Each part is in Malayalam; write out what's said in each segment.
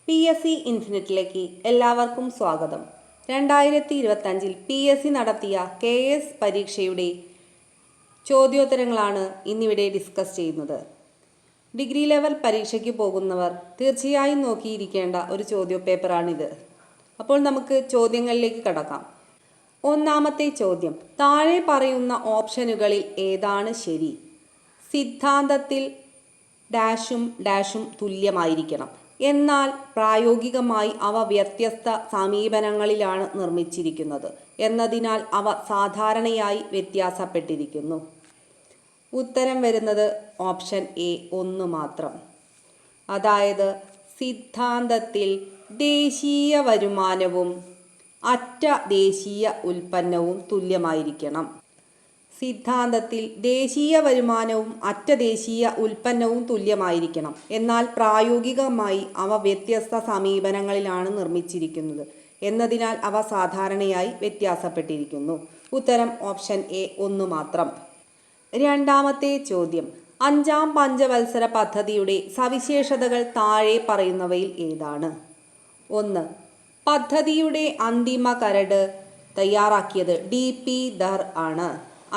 PSC ഇൻഫിനിറ്റിലേക്ക് എല്ലാവർക്കും സ്വാഗതം. 2025 PSC നടത്തിയ KS പരീക്ഷയുടെ ചോദ്യോത്തരങ്ങളാണ് ഇന്നിവിടെ ഡിസ്കസ് ചെയ്യുന്നത്. ഡിഗ്രി ലെവൽ പരീക്ഷയ്ക്ക് പോകുന്നവർ തീർച്ചയായും നോക്കിയിരിക്കേണ്ട ഒരു ചോദ്യപേപ്പറാണിത്. അപ്പോൾ നമുക്ക് ചോദ്യങ്ങളിലേക്ക് കടക്കാം. ഒന്നാമത്തെ ചോദ്യം, താഴെ പറയുന്ന ഓപ്ഷനുകളിൽ ഏതാണ് ശരി? സിദ്ധാന്തത്തിൽ ഡാഷും ഡാഷും തുല്യമായിരിക്കണം, എന്നാൽ പ്രായോഗികമായി അവ വ്യത്യസ്ത സമീപനങ്ങളിലാണ് നിർമ്മിച്ചിരിക്കുന്നത് എന്നതിനാൽ അവ സാധാരണയായി വ്യത്യാസപ്പെട്ടിരിക്കുന്നു. ഉത്തരം വരുന്നത് ഓപ്ഷൻ എ 1 മാത്രം. അതായത് സിദ്ധാന്തത്തിൽ ദേശീയ വരുമാനവും അറ്റ ദേശീയ ഉൽപ്പന്നവും തുല്യമായിരിക്കണം. സിദ്ധാന്തത്തിൽ ദേശീയ വരുമാനവും അറ്റ ദേശീയ ഉൽപ്പന്നവും തുല്യമായിരിക്കണം, എന്നാൽ പ്രായോഗികമായി അവ വ്യത്യസ്ത സമീപനങ്ങളിലാണ് നിർമ്മിച്ചിരിക്കുന്നത് എന്നതിനാൽ അവ സാധാരണയായി വ്യത്യാസപ്പെട്ടിരിക്കുന്നു. ഉത്തരം ഓപ്ഷൻ എ 1 മാത്രം. രണ്ടാമത്തെ ചോദ്യം, 5ാം പഞ്ചവത്സര പദ്ധതിയുടെ സവിശേഷതകൾ താഴെ പറയുന്നവയിൽ ഏതാണ്? 1. പദ്ധതിയുടെ അന്തിമ കരട് തയ്യാറാക്കിയത് DP ധർ ആണ്.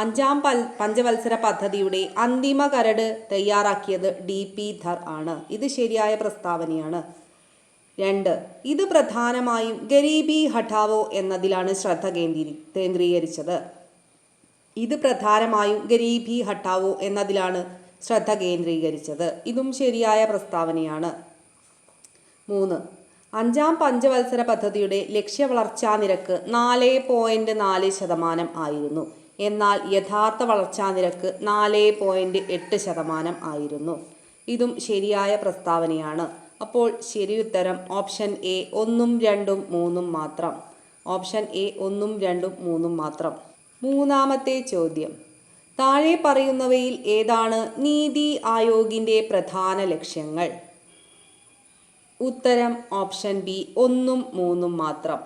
5ാം പഞ്ചവത്സര പദ്ധതിയുടെ അന്തിമ കരട് തയ്യാറാക്കിയത് DP ധർ ആണ്. ഇത് ശരിയായ പ്രസ്താവനയാണ്. 2. ഇത് പ്രധാനമായും ഗരീബി ഹഠാവോ എന്നതിലാണ് ശ്രദ്ധ കേന്ദ്രീകരിച്ചത്. ഇതും ശരിയായ പ്രസ്താവനയാണ്. 3. 5ാം പഞ്ചവത്സര പദ്ധതിയുടെ ലക്ഷ്യ വളർച്ചാ നിരക്ക് 4.4% ആയിരുന്നു, എന്നാൽ യഥാർത്ഥ വളർച്ചാ നിരക്ക് 4.8% ആയിരുന്നു. ഇതും ശരിയായ പ്രസ്താവനയാണ്. അപ്പോൾ ശരി ഉത്തരം ഓപ്ഷൻ എ 1, 2, 3 മാത്രം. ഓപ്ഷൻ എ 1, 2, 3 മാത്രം. മൂന്നാമത്തെ ചോദ്യം, താഴെ പറയുന്നവയിൽ ഏതാണ് നീതി ആയോഗിൻ്റെ പ്രധാന ലക്ഷ്യങ്ങൾ? ഉത്തരം ഓപ്ഷൻ ബി 1, 3 മാത്രം.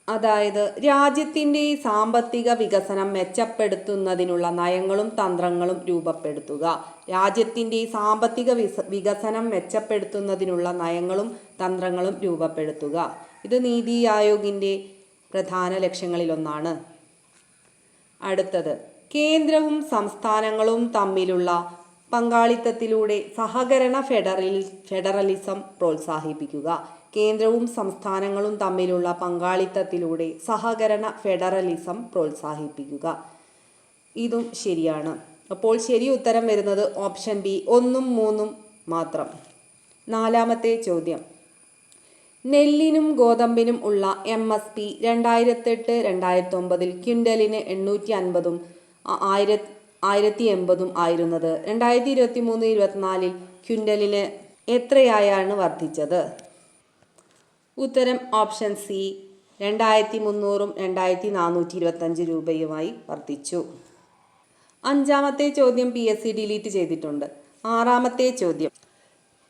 അതായത് രാജ്യത്തിൻ്റെ സാമ്പത്തിക വികസനം മെച്ചപ്പെടുത്തുന്നതിനുള്ള നയങ്ങളും തന്ത്രങ്ങളും രൂപപ്പെടുത്തുക. രാജ്യത്തിൻ്റെ സാമ്പത്തിക വികസനം മെച്ചപ്പെടുത്തുന്നതിനുള്ള നയങ്ങളും തന്ത്രങ്ങളും രൂപപ്പെടുത്തുക. ഇത് നീതി ആയോഗിൻ്റെ പ്രധാന ലക്ഷ്യങ്ങളിലൊന്നാണ്. അടുത്തത്, കേന്ദ്രവും സംസ്ഥാനങ്ങളും തമ്മിലുള്ള പങ്കാളിത്തത്തിലൂടെ സഹകരണ ഫെഡറലിസം പ്രോത്സാഹിപ്പിക്കുക. കേന്ദ്രവും സംസ്ഥാനങ്ങളും തമ്മിലുള്ള പങ്കാളിത്തത്തിലൂടെ സഹകരണ ഫെഡറലിസം പ്രോത്സാഹിപ്പിക്കുക. ഇതും ശരിയാണ്. അപ്പോൾ ശരി ഉത്തരം വരുന്നത് ഓപ്ഷൻ ബി 1, 3 മാത്രം. നാലാമത്തെ ചോദ്യം, നെല്ലിനും ഗോതമ്പിനും ഉള്ള MSP 2008-2009 ക്വിൻ്റലിന് 850-ഉം 1080-ഉം ആയിരുന്നത് 2023-24 ക്വിൻ്റലിന് എത്രയായാണ് വർദ്ധിച്ചത്? ഉത്തരം ഓപ്ഷൻ സി 2300-ഉം 2425 രൂപയുമായി വർദ്ധിച്ചു. അഞ്ചാമത്തെ ചോദ്യം PSC ഡിലീറ്റ് ചെയ്തിട്ടുണ്ട്. ആറാമത്തെ ചോദ്യം,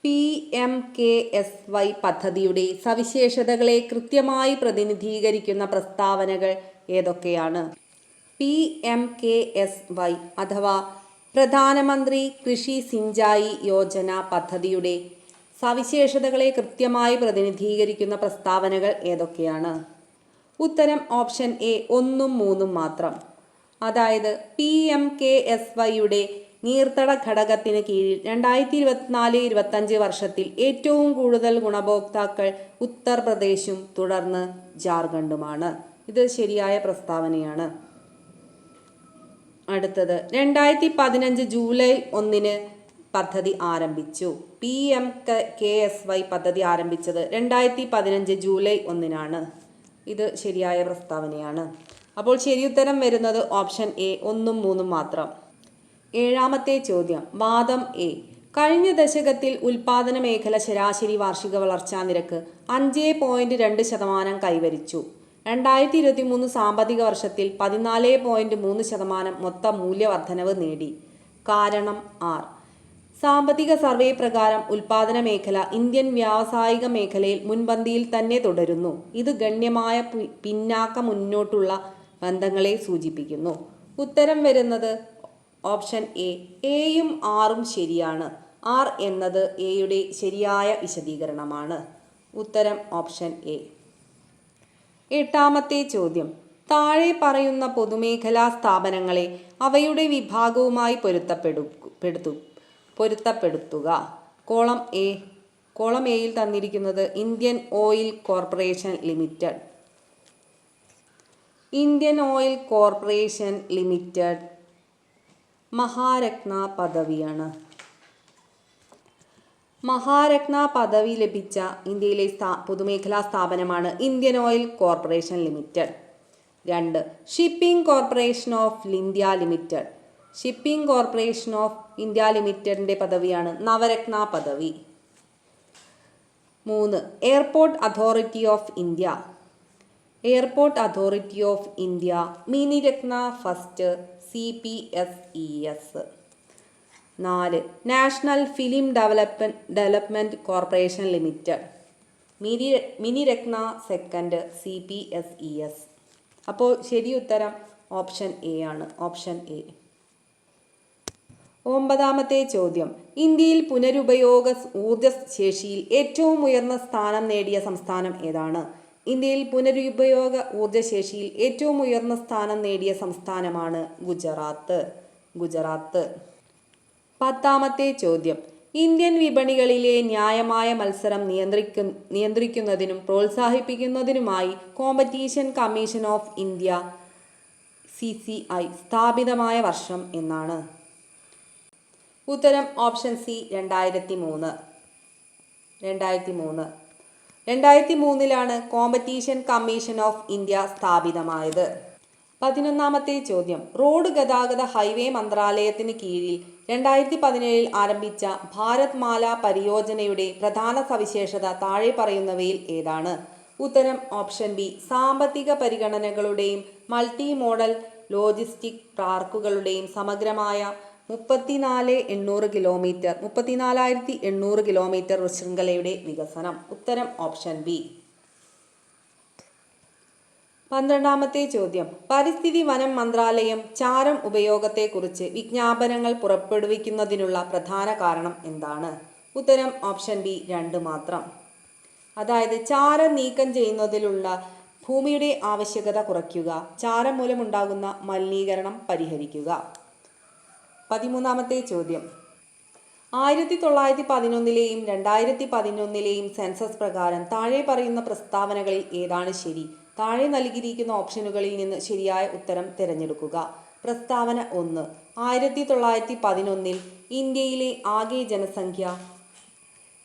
PMKSY പദ്ധതിയുടെ സവിശേഷതകളെ കൃത്യമായി പ്രതിനിധീകരിക്കുന്ന പ്രസ്താവനകൾ ഏതൊക്കെയാണ്? PMKSY അഥവാ പ്രധാനമന്ത്രി കൃഷി സിഞ്ചായി യോജന പദ്ധതിയുടെ സവിശേഷതകളെ കൃത്യമായി പ്രതിനിധീകരിക്കുന്ന പ്രസ്താവനകൾ ഏതൊക്കെയാണ്? ഉത്തരം ഓപ്ഷൻ എ 1, 3 മാത്രം. അതായത് PMKSYയുടെ നീർത്തട ഘടകത്തിന് കീഴിൽ 2024-25 വർഷത്തിൽ ഏറ്റവും കൂടുതൽ ഗുണഭോക്താക്കൾ ഉത്തർപ്രദേശും തുടർന്ന് ജാർഖണ്ഡുമാണ്. ഇത് ശരിയായ പ്രസ്താവനയാണ്. അടുത്തത്, 2015 ജൂലൈ 1 പദ്ധതി ആരംഭിച്ചു. PMKSY പദ്ധതി ആരംഭിച്ചത് 2015 ജൂലൈ 1 ഇത് ശരിയായ പ്രസ്താവനയാണ്. അപ്പോൾ ശരിയുത്തരം വരുന്നത് ഓപ്ഷൻ എ 1, 3 മാത്രം. ഏഴാമത്തെ ചോദ്യം, വാദം എ, കഴിഞ്ഞ ദശകത്തിൽ ഉൽപാദന മേഖല ശരാശരി വാർഷിക വളർച്ചാ നിരക്ക് 5.2% കൈവരിച്ചു. 2023 സാമ്പത്തിക വർഷത്തിൽ 14.3% മൊത്ത മൂല്യവർദ്ധനവ് നേടി. കാരണം ആർ. സാമ്പത്തിക സർവേ പ്രകാരം ഉൽപാദന മേഖല ഇന്ത്യൻ വ്യാവസായിക മേഖലയിൽ മുൻപന്തിയിൽ തന്നെ തുടരുന്നു. ഇത് ഗണ്യമായ പിന്നാക്ക മുന്നോട്ടുള്ള ബന്ധങ്ങളെ സൂചിപ്പിക്കുന്നു. ഉത്തരം വരുന്നത് ഓപ്ഷൻ എ 7-ഉം 6-ഉം ശരിയാണ്. ആർ എന്നത് എയുടെ ശരിയായ വിശദീകരണമാണ്. ഉത്തരം ഓപ്ഷൻ എ. എട്ടാമത്തെ ചോദ്യം. താഴെ പറയുന്ന പൊതുമേഖലാ സ്ഥാപനങ്ങളെ അവയുടെ വിഭാഗവുമായി പൊരുത്തപ്പെടുത്തുക. Column A. കോളം എയിൽ തന്നിരിക്കുന്നത് Indian oil corporation limited. Indian oil corporation limited Maharatna പദവിയാണ്. മഹാരത്ന പദവി ലഭിച്ച ഇന്ത്യയിലെ പൊതുമേഖലാ സ്ഥാപനമാണ് Indian oil corporation limited. 2. Shipping corporation of India limited. Shipping corporation of India ലിമിറ്റഡിൻ്റെ പദവിയാണ് നവരത്ന പദവി. 3. Airport authority of India. Airport authority of India Miniratna first CPSES. 4. National film development corporation limited. Miniratna second CPSES. അപ്പോൾ ശരി ഉത്തരം ഓപ്ഷൻ എ ആണ്. Option A. 9ാമത്തെ ചോദ്യം. ഇന്ത്യയിൽ പുനരുപയോഗ ഊർജ ശേഷിയിൽ ഏറ്റവും ഉയർന്ന സ്ഥാനം നേടിയ സംസ്ഥാനം ഏതാണ്? ഇന്ത്യയിൽ പുനരുപയോഗ ഊർജശേഷിയിൽ ഏറ്റവും ഉയർന്ന സ്ഥാനം നേടിയ സംസ്ഥാനമാണ് ഗുജറാത്ത്. 10ാമത്തെ ചോദ്യം. ഇന്ത്യൻ വിപണികളിലെ ന്യായമായ മത്സരം നിയന്ത്രിക്കുന്നതിനും പ്രോത്സാഹിപ്പിക്കുന്നതിനുമായി competition commission of India CCI സ്ഥാപിതമായ വർഷം എന്നാണ്? ഉത്തരം option C 2003. 2003 competition commission of India സ്ഥാപിതമായത്. 11ാമത്തെ ചോദ്യം. റോഡ് ഗതാഗത ഹൈവേ മന്ത്രാലയത്തിന് കീഴിൽ 2017 ആരംഭിച്ച ഭാരത് മാല പരിയോജനയുടെ പ്രധാന സവിശേഷത താഴെ പറയുന്നവയിൽ ഏതാണ്? ഉത്തരം ഓപ്ഷൻ ബി. സാമ്പത്തിക പരിഗണനകളുടെയും മൾട്ടി മോഡൽ ലോജിസ്റ്റിക് പാർക്കുകളുടെയും സമഗ്രമായ 34,800 കിലോമീറ്റർ ശൃംഖലയുടെ വികസനം. ഉത്തരം ഓപ്ഷൻ ബി. 12ാമത്തെ ചോദ്യം. പരിസ്ഥിതി വനം മന്ത്രാലയം ചാരം ഉപയോഗത്തെക്കുറിച്ച് വിജ്ഞാപനങ്ങൾ പുറപ്പെടുവിക്കുന്നതിനുള്ള പ്രധാന കാരണം എന്താണ്? ഉത്തരം ഓപ്ഷൻ ബി 2 മാത്രം. അതായത് ചാരം നീക്കം ചെയ്യുന്നതിലുള്ള ഭൂമിയുടെ ആവശ്യകത കുറയ്ക്കുക, ചാരം മൂലമുണ്ടാകുന്ന മലിനീകരണം പരിഹരിക്കുക. 13ാമത്തെ ചോദ്യം. 1911 2011 സെൻസസ് പ്രകാരം താഴെ പറയുന്ന പ്രസ്താവനകളിൽ ഏതാണ് ശരി? താഴെ നൽകിയിരിക്കുന്ന ഓപ്ഷനുകളിൽ നിന്ന് ശരിയായ ഉത്തരം തിരഞ്ഞെടുക്കുക. പ്രസ്താവന 1. 1911 ഇന്ത്യയിലെ ആകെ ജനസംഖ്യ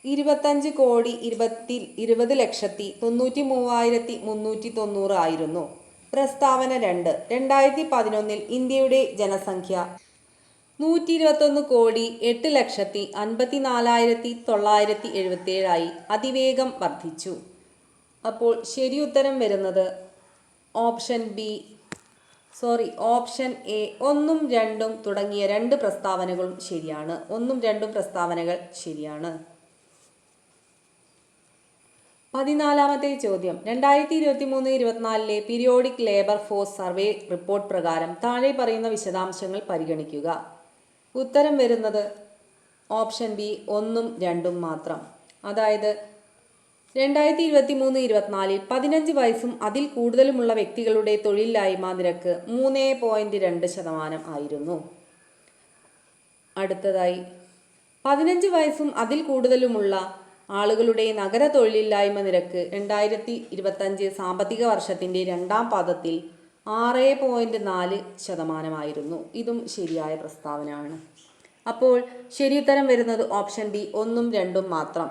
25,20,93,390 ആയിരുന്നു. പ്രസ്താവന 2. 2011 ഇന്ത്യയുടെ ജനസംഖ്യ 128,08,54,977 ആയി അതിവേഗം വർദ്ധിച്ചു. അപ്പോൾ ശരി ഉത്തരം വരുന്നത് ഓപ്ഷൻ എ 1ഉം 2ഉം തുടങ്ങിയ 2 പ്രസ്താവനകളും ശരിയാണ്. 1ഉം 2ഉം പ്രസ്താവനകൾ ശരിയാണ്. 14ാമത്തെ ചോദ്യം. 2023-24 periodic labour force survey report പ്രകാരം താഴെ പറയുന്ന വിശദാംശങ്ങൾ പരിഗണിക്കുക. ഉത്തരം വരുന്നത് ഓപ്ഷൻ ബി 1ഉം 2ഉം മാത്രം. അതായത് 2023-24 15 വയസ്സും അതിൽ കൂടുതലുമുള്ള വ്യക്തികളുടെ തൊഴിലില്ലായ്മ നിരക്ക് 3.2% ആയിരുന്നു. അടുത്തതായി 15 വയസ്സും അതിൽ കൂടുതലുമുള്ള ആളുകളുടെ നഗര തൊഴിലില്ലായ്മ നിരക്ക് 2025 സാമ്പത്തിക വർഷത്തിൻ്റെ 2ാം പാദത്തിൽ 6.4% ആയിരുന്നു. ഇതും ശരിയായ പ്രസ്താവനയാണ്. അപ്പോൾ ശരിയുത്തരം വരുന്നത് ഓപ്ഷൻ ബി 1ഉം 2ഉം മാത്രം.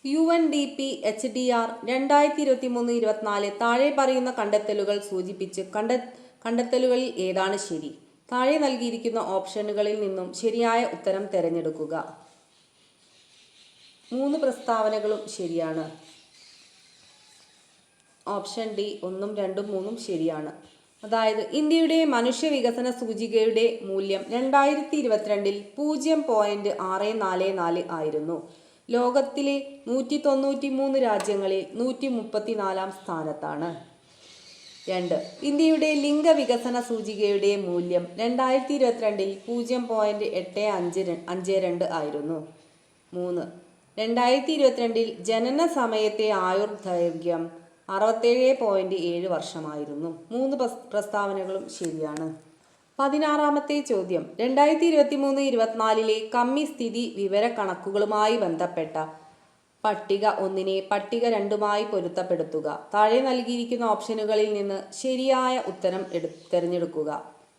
UNDP HDR 2023-24 താഴെ പറയുന്ന കണ്ടെത്തലുകൾ സൂചിപ്പിച്ച് കണ്ടെത്തലുകളിൽ ഏതാണ് ശരി? താഴെ നൽകിയിരിക്കുന്ന ഓപ്ഷനുകളിൽ നിന്നും ശരിയായ ഉത്തരം തിരഞ്ഞെടുക്കുക. 3 പ്രസ്താവനകളും ശരിയാണ്. ഓപ്ഷൻ ഡി 1ഉം 2ഉം 3ഉം ശരിയാണ്. അതായത് ഇന്ത്യയുടെ മനുഷ്യ വികസന സൂചികയുടെ മൂല്യം 2022 0.644 ആയിരുന്നു. ലോകത്തിലെ 193 രാജ്യങ്ങളിൽ 134ാം സ്ഥാനത്താണ്. 2. ഇന്ത്യയുടെ ലിംഗവികസന സൂചികയുടെ മൂല്യം 2022 0.8552 ആയിരുന്നു. 3. 2022 ജനന സമയത്തെ ആയുർദൈർഘ്യം 67.7 വർഷമായിരുന്നു. 3 പ്രസ്താവനകളും ശരിയാണ്. 16-ാമത്തെ ചോദ്യം 2023-24 കമ്മി സ്ഥിതി വിവര കണക്കുകളുമായി ബന്ധപ്പെട്ട പട്ടിക 1-നെ പട്ടിക 2-മായി പൊരുത്തപ്പെടുത്തുക. താഴെ നൽകിയിരിക്കുന്ന ഓപ്ഷനുകളിൽ നിന്ന് ശരിയായ ഉത്തരം തിരഞ്ഞെടുക്കുക.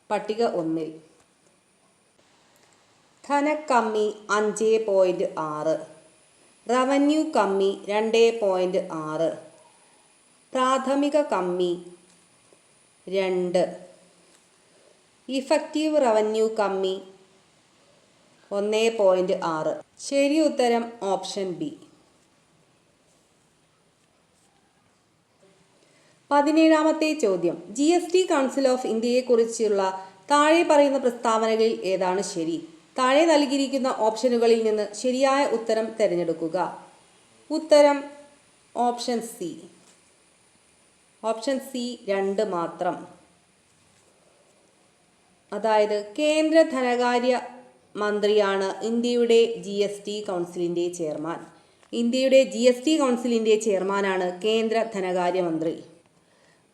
പട്ടിക 1-ൽ ധനക്കമ്മി 5.6, റവന്യൂ കമ്മി 2.6, പ്രാഥമിക കമ്മി 2, ഇഫക്റ്റീവ് റവന്യൂ കമ്മി 1.6. ശരി ഉത്തരം ഓപ്ഷൻ ബി. 17-ാമത്തെ ചോദ്യം GST കൗൺസിൽ ഓഫ് ഇന്ത്യയെക്കുറിച്ചുള്ള താഴെ പറയുന്ന പ്രസ്താവനകളിൽ ഏതാണ് ശരി? താഴെ നൽകിയിരിക്കുന്ന ഓപ്ഷനുകളിൽ നിന്ന് ശരിയായ ഉത്തരം തിരഞ്ഞെടുക്കുക. ഉത്തരം ഓപ്ഷൻ സി. ഓപ്ഷൻ സി 2 മാത്രം. അതായത് കേന്ദ്ര ധനകാര്യ മന്ത്രിയാണ് ഇന്ത്യയുടെ GST കൗൺസിലിൻ്റെ ചെയർമാൻ. ഇന്ത്യയുടെ GST കൗൺസിലിൻ്റെ ചെയർമാനാണ് കേന്ദ്ര ധനകാര്യമന്ത്രി.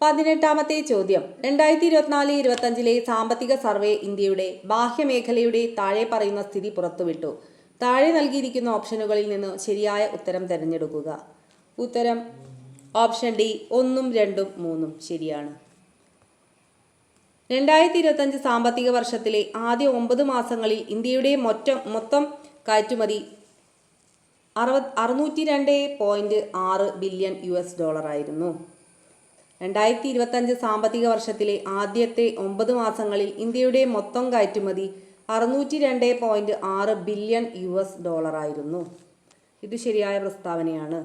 18-ാമത്തെ ചോദ്യം 2024-25 സാമ്പത്തിക സർവേ ഇന്ത്യയുടെ ബാഹ്യമേഖലയുടെ താഴെ പറയുന്ന സ്ഥിതി പുറത്തുവിട്ടു. താഴെ നൽകിയിരിക്കുന്ന ഓപ്ഷനുകളിൽ നിന്ന് ശരിയായ ഉത്തരം തിരഞ്ഞെടുക്കുക. ഉത്തരം ഓപ്ഷൻ ഡി 1, 2, 3 ശരിയാണ്. 2025 സാമ്പത്തിക വർഷത്തിലെ ആദ്യ 9 മാസങ്ങളിൽ ഇന്ത്യയുടെ മൊത്തം കയറ്റുമതി $602.6 ബില്യൺ ആയിരുന്നു. 2025 സാമ്പത്തിക വർഷത്തിലെ ആദ്യത്തെ 9 മാസങ്ങളിൽ ഇന്ത്യയുടെ മൊത്തം കയറ്റുമതി $602.6 ബില്യൺ ആയിരുന്നു. ഇത് ശരിയായ പ്രസ്താവനയാണ്.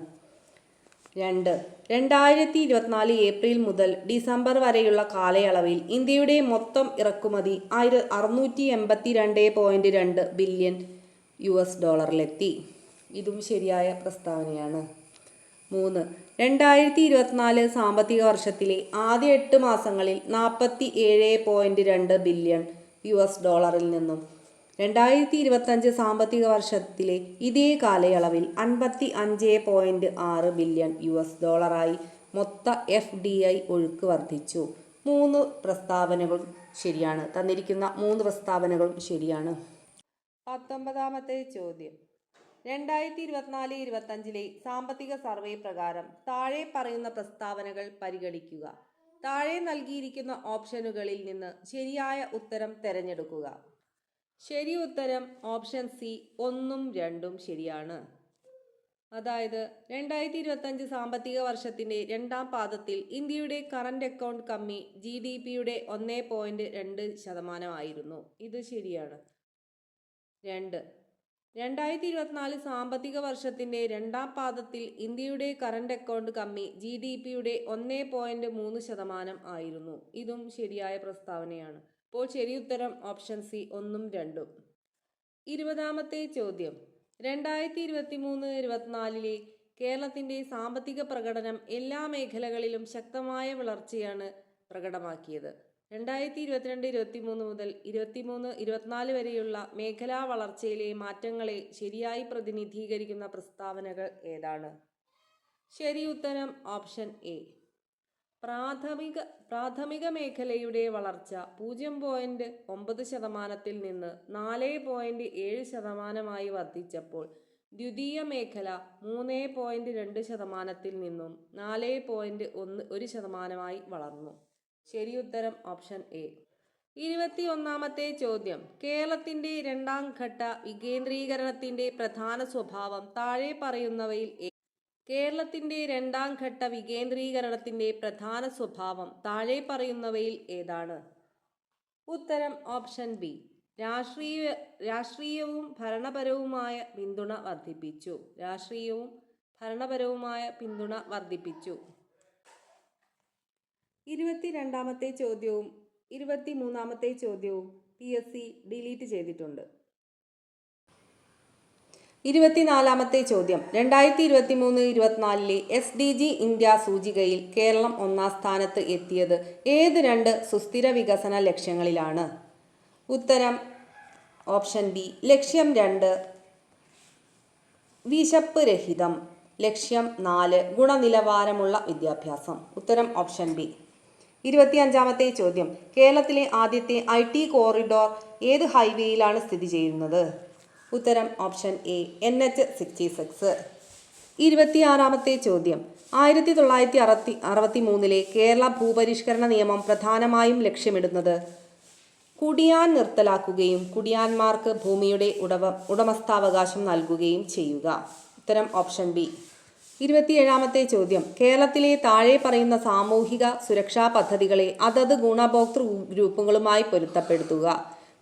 2. 2024 ഏപ്രിൽ മുതൽ ഡിസംബർ വരെയുള്ള കാലയളവിൽ ഇന്ത്യയുടെ മൊത്തം ഇറക്കുമതി $682.2 ബില്യൺ ലെത്തി. ഇതും ശരിയായ പ്രസ്താവനയാണ്. 3. 2024 സാമ്പത്തിക വർഷത്തിലെ ആദ്യ 8 മാസങ്ങളിൽ $47.2 ബില്യൺ നിന്നും 2025 സാമ്പത്തിക വർഷത്തിലെ ഇതേ കാലയളവിൽ $55.6 ബില്യൺ ആയി മൊത്ത FDI ഒഴുക്ക് വർദ്ധിച്ചു. 3 പ്രസ്താവനകളും ശരിയാണ്. തന്നിരിക്കുന്ന 3 പ്രസ്താവനകളും ശരിയാണ്. 19-ാമത്തെ ചോദ്യം 2024-25 സാമ്പത്തിക സർവേ പ്രകാരം താഴെ പറയുന്ന പ്രസ്താവനകൾ പരിഗണിക്കുക. താഴെ നൽകിയിരിക്കുന്ന ഓപ്ഷനുകളിൽ നിന്ന് ശരിയായ ഉത്തരം തിരഞ്ഞെടുക്കുക. ശരി ഉത്തരം ഓപ്ഷൻ സി 1, 2 ശരിയാണ്. അതായത് 2025 സാമ്പത്തിക വർഷത്തിൻ്റെ 2-ാം പാദത്തിൽ ഇന്ത്യയുടെ കറന്റ് അക്കൗണ്ട് കമ്മി GDPയുടെ 1.2% ആയിരുന്നു. ഇത് ശരിയാണ്. 2. 2024 സാമ്പത്തിക വർഷത്തിൻ്റെ 2-ാം പാദത്തിൽ ഇന്ത്യയുടെ കറന്റ് അക്കൗണ്ട് കമ്മി GDPയുടെ 1.3% ആയിരുന്നു. ഇതും ശരിയായ പ്രസ്താവനയാണ്. അപ്പോൾ ശരി ഉത്തരം ഓപ്ഷൻ സി 1, 2. 20-ാമത്തെ ചോദ്യം 2023-24 കേരളത്തിൻ്റെ സാമ്പത്തിക പ്രകടനം എല്ലാ മേഖലകളിലും ശക്തമായ വളർച്ചയാണ് പ്രകടമാക്കിയത്. 2022-23 മുതൽ 23-24 വരെയുള്ള മേഖലാ വളർച്ചയിലെ മാറ്റങ്ങളെ ശരിയായി പ്രതിനിധീകരിക്കുന്ന പ്രസ്താവനകൾ ഏതാണ്? ശരി ഉത്തരം ഓപ്ഷൻ എ. പ്രാഥമിക മേഖലയുടെ വളർച്ച 0.9% നിന്ന് 4.7% വർദ്ധിച്ചപ്പോൾ ദ്വിതീയ മേഖല 3.2% നിന്നും 4.1% വളർന്നു. ശരി ഉത്തരം ഓപ്ഷൻ എ. 21-ാമത്തെ ചോദ്യം കേരളത്തിൻ്റെ 2ാം ഘട്ട വികേന്ദ്രീകരണത്തിൻ്റെ പ്രധാന സ്വഭാവം താഴെ പറയുന്നവയിൽ കേരളത്തിൻ്റെ 2ാം ഘട്ട വികേന്ദ്രീകരണത്തിൻ്റെ പ്രധാന സ്വഭാവം താഴെ പറയുന്നവയിൽ ഏതാണ്? ഉത്തരം ഓപ്ഷൻ ബി. രാഷ്ട്രീയവും ഭരണപരവുമായ പിന്തുണ വർദ്ധിപ്പിച്ചു. രാഷ്ട്രീയവും ഭരണപരവുമായ പിന്തുണ വർദ്ധിപ്പിച്ചു. 22-ാമത്തെ ചോദ്യവും 23-ാമത്തെ ചോദ്യവും PSC ഡിലീറ്റ് ചെയ്തിട്ടുണ്ട്. 24-ാമത്തെ ചോദ്യം 2023-24 SDG ഇന്ത്യ സൂചികയിൽ കേരളം 1-ാം സ്ഥാനത്ത് എത്തിയത് ഏത് 2 സുസ്ഥിര വികസന ലക്ഷ്യങ്ങളിലാണ്? ഉത്തരം ഓപ്ഷൻ ബി. ലക്ഷ്യം 2 വിശപ്പ് രഹിതം, ലക്ഷ്യം 4 ഗുണനിലവാരമുള്ള വിദ്യാഭ്യാസം. ഉത്തരം ഓപ്ഷൻ ബി. 25-ാമത്തെ ചോദ്യം കേരളത്തിലെ ആദ്യത്തെ IT കോറിഡോർ ഏത് ഹൈവേയിലാണ് സ്ഥിതി ചെയ്യുന്നത്? ഉത്തരം ഓപ്ഷൻ എ. NH-66. 26-ാമത്തെ ചോദ്യം 1963 കേരള ഭൂപരിഷ്കരണ നിയമം പ്രധാനമായും ലക്ഷ്യമിടുന്നത് കുടിയാൻ നിർത്തലാക്കുകയും കുടിയാന്മാർക്ക് ഭൂമിയുടെ ഉടമസ്ഥാവകാശം നൽകുകയും ചെയ്യുക. ഉത്തരം ഓപ്ഷൻ ബി. 27-ാമത്തെ ചോദ്യം കേരളത്തിലെ താഴെ പറയുന്ന സാമൂഹിക സുരക്ഷാ പദ്ധതികളെ അതത് ഗുണഭോക്തൃ ഗ്രൂപ്പുകളുമായി പൊരുത്തപ്പെടുത്തുക.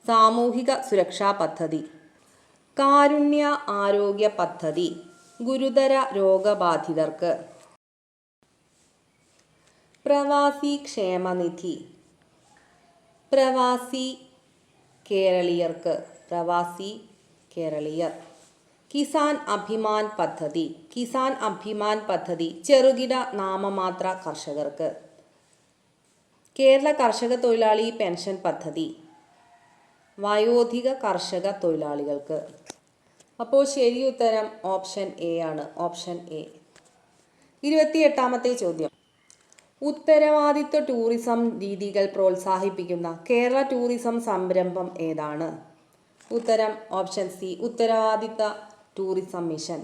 സാമൂഹിക സുരക്ഷാ പദ്ധതി: കാരുണ്യ ആരോഗ്യ പദ്ധതി ഗുരുതര രോഗബാധിതർക്ക്. പ്രവാസി ക്ഷേമനിധി പ്രവാസി കേരളീയർക്ക്. പ്രവാസി കേരളീയർ. കിസാൻ അഭിമാൻ പദ്ധതി. കിസാൻ അഭിമാൻ പദ്ധതി ചെറുകിട നാമമാത്ര കർഷകർക്ക്. കേരള കർഷക തൊഴിലാളി പെൻഷൻ പദ്ധതി വയോധിക കർഷക തൊഴിലാളികൾക്ക്. അപ്പോൾ ശരി ഉത്തരം ഓപ്ഷൻ എ ആണ്. Option A. 28-ാമത്തെ ചോദ്യം ഉത്തരവാദിത്വ ടൂറിസം രീതികൾ പ്രോത്സാഹിപ്പിക്കുന്ന കേരള ടൂറിസം സംരംഭം ഏതാണ്? ഉത്തരം ഓപ്ഷൻ സി. ഉത്തരവാദിത്വ ടൂറിസം മിഷൻ.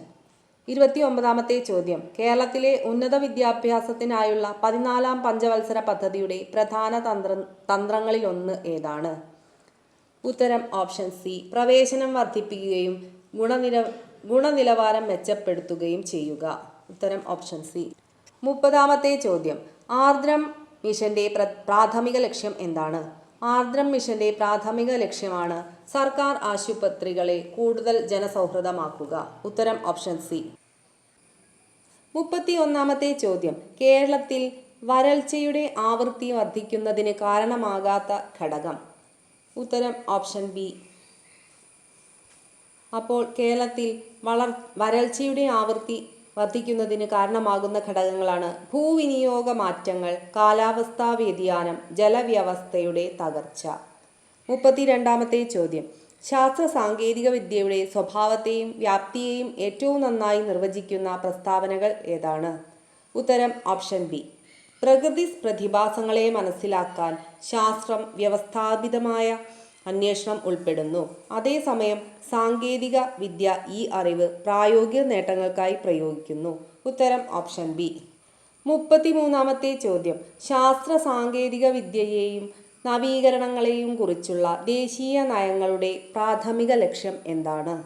29-ാമത്തെ ചോദ്യം കേരളത്തിലെ ഉന്നത വിദ്യാഭ്യാസത്തിനായുള്ള 14-ാം പഞ്ചവത്സര പദ്ധതിയുടെ പ്രധാന തന്ത്രങ്ങളിലൊന്ന് ഏതാണ്? ഉത്തരം ഓപ്ഷൻ സി. പ്രവേശനം വർദ്ധിപ്പിക്കുകയും ഗുണനിലവാരം മെച്ചപ്പെടുത്തുകയും ചെയ്യുക. ഉത്തരം ഓപ്ഷൻ സി. 30-ാമത്തെ ചോദ്യം ആർദ്രം മിഷന്റെ പ്രാഥമിക ലക്ഷ്യം എന്താണ്? ആർദ്രം മിഷന്റെ പ്രാഥമിക ലക്ഷ്യമാണ് സർക്കാർ ആശുപത്രികളെ കൂടുതൽ ജനസൗഹൃദമാക്കുക. ഉത്തരം ഓപ്ഷൻ സി. 31-ാമത്തെ ചോദ്യം കേരളത്തിൽ വരൾച്ചയുടെ ആവൃത്തി വർദ്ധിക്കുന്നതിന് കാരണമാകാത്ത ഘടകം. ഉത്തരം ഓപ്ഷൻ ബി. അപ്പോൾ കേരളത്തിൽ വരൾച്ചയുടെ ആവൃത്തി വർദ്ധിക്കുന്നതിന് കാരണമാകുന്ന ഘടകങ്ങളാണ് ഭൂവിനിയോഗ മാറ്റങ്ങൾ, കാലാവസ്ഥാ വ്യതിയാനം, ജലവ്യവസ്ഥയുടെ തകർച്ച. 32-ാമത്തെ ചോദ്യം ശാസ്ത്ര സാങ്കേതിക വിദ്യയുടെ സ്വഭാവത്തെയും വ്യാപ്തിയെയും ഏറ്റവും നന്നായി നിർവചിക്കുന്ന പ്രസ്താവനകൾ ഏതാണ്? ഉത്തരം ഓപ്ഷൻ ബി. പ്രകൃതി പ്രതിഭാസങ്ങളെ മനസ്സിലാക്കാൻ ശാസ്ത്രം വ്യവസ്ഥാപിതമായ അന്വേഷണം ഉൾപ്പെടുന്നു. അതേസമയം സാങ്കേതിക വിദ്യ ഈ അറിവ് പ്രായോഗിക നേട്ടങ്ങൾക്കായി പ്രയോഗിക്കുന്നു. ഉത്തരം ഓപ്ഷൻ ബി. 33-ാമത്തെ ചോദ്യം ശാസ്ത്ര സാങ്കേതിക വിദ്യയെയും നവീകരണങ്ങളെയും കുറിച്ചുള്ള ദേശീയ നയങ്ങളുടെ പ്രാഥമിക ലക്ഷ്യം എന്താണ്?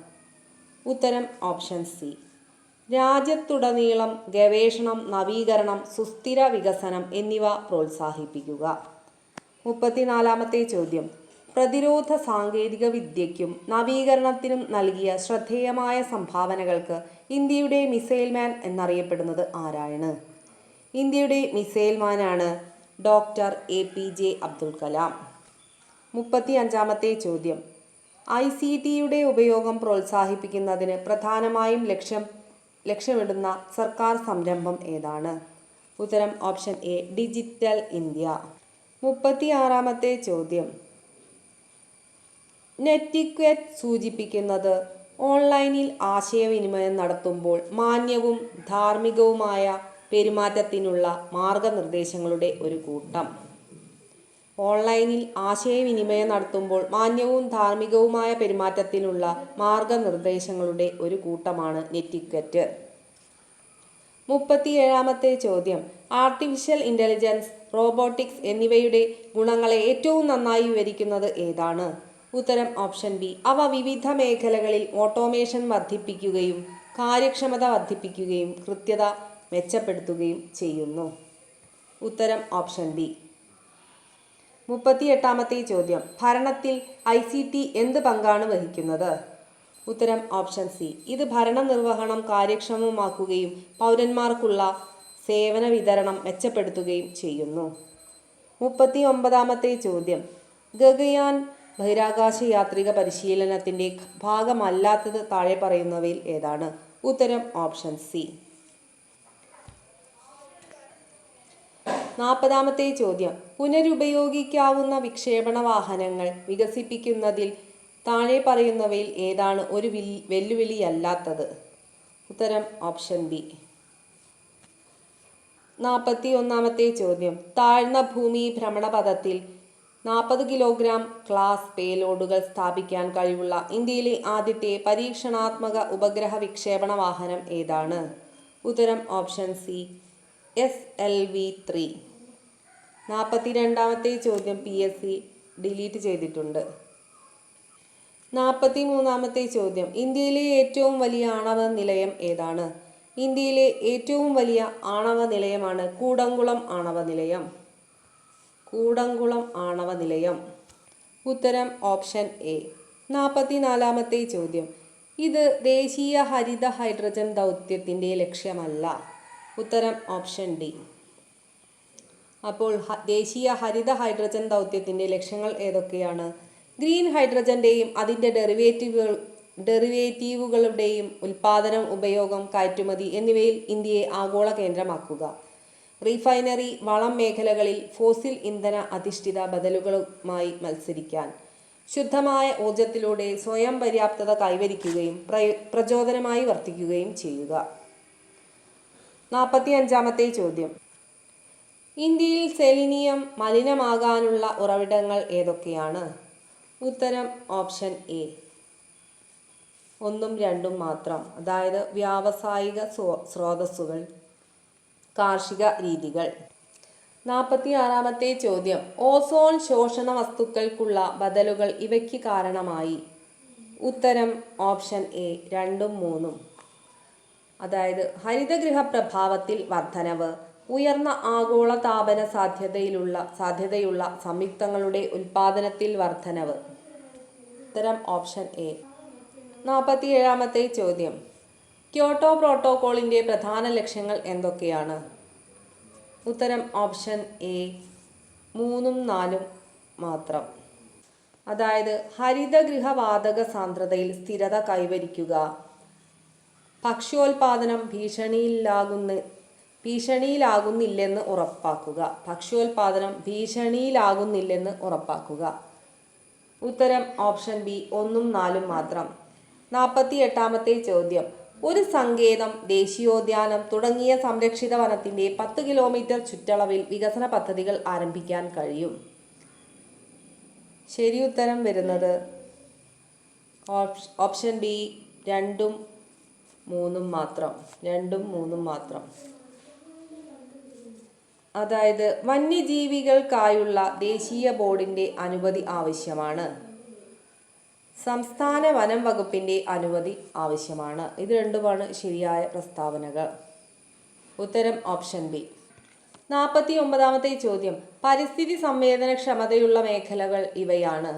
ഉത്തരം ഓപ്ഷൻ സി. രാജ്യത്തുടനീളം ഗവേഷണം, നവീകരണം, സുസ്ഥിര വികസനം എന്നിവ പ്രോത്സാഹിപ്പിക്കുക. 34-ാമത്തെ ചോദ്യം പ്രതിരോധ സാങ്കേതിക വിദ്യയ്ക്കും നവീകരണത്തിനും നൽകിയ ശ്രദ്ധേയമായ സംഭാവനകൾക്ക് ഇന്ത്യയുടെ മിസൈൽ മാൻ എന്നറിയപ്പെടുന്നത് ആരാണ്? ഇന്ത്യയുടെ മിസൈൽ മാനാണ് ഡോക്ടർ APJ അബ്ദുൽ കലാം. 35-ാമത്തെ ചോദ്യം ICTയുടെ ഉപയോഗം പ്രോത്സാഹിപ്പിക്കുന്നതിന് പ്രധാനമായും ലക്ഷ്യമിടുന്ന സർക്കാർ സംരംഭം ഏതാണ്? ഉത്തരം ഓപ്ഷൻ എ. Digital India. 36-ാമത്തെ ചോദ്യം നെറ്റിക്വറ്റ് സൂചിപ്പിക്കുന്നത് ഓൺലൈനിൽ ആശയവിനിമയം നടത്തുമ്പോൾ മാന്യവും ധാർമ്മികവുമായ പെരുമാറ്റത്തിനുള്ള മാർഗനിർദ്ദേശങ്ങളുടെ ഒരു കൂട്ടം. ഓൺലൈനിൽ ആശയവിനിമയം നടത്തുമ്പോൾ മാന്യവും ധാർമ്മികവുമായ പെരുമാറ്റത്തിനുള്ള മാർഗനിർദ്ദേശങ്ങളുടെ ഒരു കൂട്ടമാണ് നെറ്റിക്വറ്റ്. 37-ാമത്തെ ചോദ്യം ആർട്ടിഫിഷ്യൽ ഇൻ്റലിജൻസ്, റോബോട്ടിക്സ് എന്നിവയുടെ ഗുണങ്ങളെ ഏറ്റവും നന്നായി വിവരിക്കുന്നത് ഏതാണ്? ഉത്തരം ഓപ്ഷൻ ബി. അവ വിവിധ മേഖലകളിൽ ഓട്ടോമേഷൻ വർദ്ധിപ്പിക്കുകയും കാര്യക്ഷമത വർദ്ധിപ്പിക്കുകയും കൃത്യത മെച്ചപ്പെടുത്തുകയും ചെയ്യുന്നു. ഉത്തരം ഓപ്ഷൻ ബി. 38-ാമത്തെ ചോദ്യം ഭരണത്തിൽ ICT എന്ത് പങ്കാണ് വഹിക്കുന്നത്? ഉത്തരം ഓപ്ഷൻ സി. ഇത് ഭരണനിർവഹണം കാര്യക്ഷമമാക്കുകയും പൗരന്മാർക്കുള്ള സേവന വിതരണം മെച്ചപ്പെടുത്തുകയും ചെയ്യുന്നു. 39-ാമത്തെ ചോദ്യം ഗഗയാൻ ബഹിരാകാശ യാത്രിക പരിശീലനത്തിൻ്റെ ഭാഗമല്ലാത്തത് താഴെ പറയുന്നവയിൽ ഏതാണ്? ഉത്തരം ഓപ്ഷൻ സി. 40-ാമത്തെ ചോദ്യം. പുനരുപയോഗിക്കാവുന്ന വിക്ഷേപണ വാഹനങ്ങൾ വികസിപ്പിക്കുന്നതിൽ താഴെ പറയുന്നവയിൽ ഏതാണ് ഒരു വെല്ലുവിളിയല്ലാത്തത്? ഉത്തരം ഓപ്ഷൻ ബി. 41-ാമത്തെ ചോദ്യം. താഴ്ന്ന ഭൂമി ഭ്രമണപഥത്തിൽ 40 കിലോഗ്രാം ക്ലാസ് പേലോഡുകൾ സ്ഥാപിക്കാൻ കഴിവുള്ള ഇന്ത്യയിലെ ആദ്യത്തെ പരീക്ഷണാത്മക ഉപഗ്രഹ വിക്ഷേപണ വാഹനം ഏതാണ്? ഉത്തരം ഓപ്ഷൻ സി. SLV-3. 42-ാമത്തെ ചോദ്യം PSC ഡിലീറ്റ് ചെയ്തിട്ടുണ്ട്. 43-ാമത്തെ ചോദ്യം. ഇന്ത്യയിലെ ഏറ്റവും വലിയ ആണവ നിലയം ഏതാണ്? ഇന്ത്യയിലെ ഏറ്റവും വലിയ ആണവ നിലയമാണ് കൂടംകുളം ആണവ നിലയം. കൂടംകുളം ആണവ നിലയം. ഉത്തരം ഓപ്ഷൻ എ. 44-ാമത്തെ ചോദ്യം. ഇത് ദേശീയ ഹരിത ഹൈഡ്രജൻ ദൗത്യത്തിൻ്റെ ലക്ഷ്യമല്ല. ഉത്തരം ഓപ്ഷൻ ഡി. അപ്പോൾ ദേശീയ ഹരിത ഹൈഡ്രജൻ ദൗത്യത്തിൻ്റെ ലക്ഷ്യങ്ങൾ ഏതൊക്കെയാണ്? ഗ്രീൻ ഹൈഡ്രജൻ്റെയും അതിൻ്റെ ഡെറിവേറ്റീവുകളുടെയും ഉൽപ്പാദനം, ഉപയോഗം, കയറ്റുമതി എന്നിവയിൽ ഇന്ത്യയെ ആഗോള കേന്ദ്രമാക്കുക. റിഫൈനറി, വളം മേഖലകളിൽ ഫോസിൽ ഇന്ധന അധിഷ്ഠിത ബദലുകളുമായി മത്സരിക്കാൻ. ശുദ്ധമായ ഊർജത്തിലൂടെ സ്വയം പര്യാപ്തത കൈവരിക്കുകയും പ്രചോദനമായി വർത്തിക്കുകയും ചെയ്യുക. 45-ാമത്തെ ചോദ്യം. ഇന്ത്യയിൽ സെലിനിയം മലിനമാകാനുള്ള ഉറവിടങ്ങൾ ഏതൊക്കെയാണ്? ഉത്തരം ഓപ്ഷൻ എ. 1ഉം 2ഉം മാത്രം. അതായത് വ്യാവസായിക സ്രോതസ്സുകൾ, കാർഷിക രീതികൾ. 46-ാമത്തെ ചോദ്യം. ഓസോൺ ശോഷണ വസ്തുക്കൾക്കുള്ള ബദലുകൾ ഇവയ്ക്ക് കാരണമായി. ഉത്തരം ഓപ്ഷൻ എ. 2ഉം 3ഉം. അതായത് ഹരിതഗൃഹ പ്രഭാവത്തിൽ വർധനവ്, ഉയർന്ന ആഗോള താപന സാധ്യതയുള്ള സംയുക്തങ്ങളുടെ ഉൽപ്പാദനത്തിൽ വർധനവ്. ഉത്തരം ഓപ്ഷൻ എ. 47-ാമത്തെ ചോദ്യം. ക്യോട്ടോ പ്രോട്ടോക്കോളിൻ്റെ പ്രധാന ലക്ഷ്യങ്ങൾ എന്തൊക്കെയാണ്? ഉത്തരം ഓപ്ഷൻ എ. 3ഉം 4ഉം മാത്രം. അതായത് ഹരിതഗൃഹവാതക സാന്ദ്രതയിൽ സ്ഥിരത കൈവരിക്കുക, ഭക്ഷ്യോൽപാദനം ഭീഷണിയിലാകുന്നില്ലെന്ന് ഉറപ്പാക്കുക. ഉത്തരം ഓപ്ഷൻ ബി. 1ഉം 4ഉം മാത്രം. 48-ാമത്തെ ചോദ്യം. ഒരു സങ്കേതം, ദേശീയോദ്യാനം തുടങ്ങിയ സംരക്ഷിത വനത്തിൻ്റെ 10 കിലോമീറ്റർ ചുറ്റളവിൽ വികസന പദ്ധതികൾ ആരംഭിക്കാൻ കഴിയും. ശരി ഉത്തരം വരുന്നത് ഓപ്ഷൻ ബി. 2ഉം 3ഉം മാത്രം. അതായത് വന്യജീവികൾക്കായുള്ള ദേശീയ ബോർഡിൻ്റെ അനുമതി ആവശ്യമാണ്. സംസ്ഥാന വനം വകുപ്പിൻ്റെ അനുമതി ആവശ്യമാണ്. ഇത് രണ്ടുമാണ് ശരിയായ പ്രസ്താവനകൾ. ഉത്തരം ഓപ്ഷൻ ബി. 49-ാമത്തെ ചോദ്യം. പരിസ്ഥിതി സംവേദനക്ഷമതയുള്ള മേഖലകൾ ഇവയാണ്.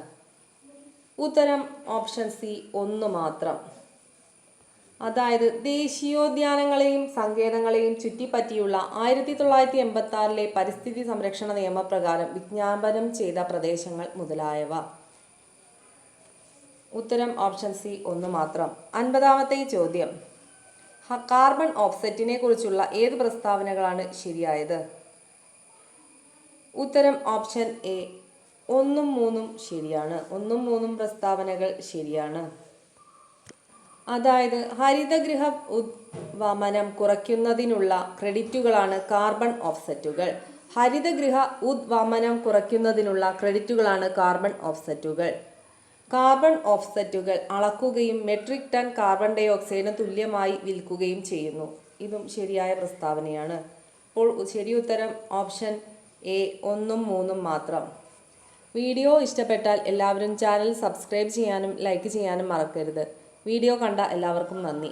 ഉത്തരം ഓപ്ഷൻ സി. 1 മാത്രം. അതായത് ദേശീയോദ്യാനങ്ങളെയും സങ്കേതങ്ങളെയും ചുറ്റിപ്പറ്റിയുള്ള 1986-ലെ പരിസ്ഥിതി സംരക്ഷണ നിയമപ്രകാരം വിജ്ഞാപനം ചെയ്ത പ്രദേശങ്ങൾ മുതലായവ. ഉത്തരം ഓപ്ഷൻ സി. 1 മാത്രം. 50-ാമത്തെ ചോദ്യം. കാർബൺ ഓഫ്സെറ്റിനെ കുറിച്ചുള്ള ഏത് പ്രസ്താവനകളാണ് ശരിയായത്? ഉത്തരം ഓപ്ഷൻ എ. 1ഉം 3ഉം ശരിയാണ്. 1ഉം 3ഉം പ്രസ്താവനകൾ ശരിയാണ്. അതായത് ഹരിതഗൃഹ ഉദ്വമനം കുറയ്ക്കുന്നതിനുള്ള ക്രെഡിറ്റുകളാണ് കാർബൺ ഓഫ്സെറ്റുകൾ. കാർബൺ ഓഫ്സെറ്റുകൾ അളക്കുകയും മെട്രിക് ടൺ കാർബൺ ഡൈ ഓക്സൈഡിന് തുല്യമായി വിൽക്കുകയും ചെയ്യുന്നു. ഇതും ശരിയായ പ്രസ്താവനയാണ്. അപ്പോൾ ശരി ഉത്തരം ഓപ്ഷൻ എ. 1ഉം 3ഉം മാത്രം. വീഡിയോ ഇഷ്ടപ്പെട്ടാൽ എല്ലാവരും ചാനൽ സബ്സ്ക്രൈബ് ചെയ്യാനും ലൈക്ക് ചെയ്യാനും മറക്കരുത്. വീഡിയോ കണ്ട എല്ലാവർക്കും നന്ദി.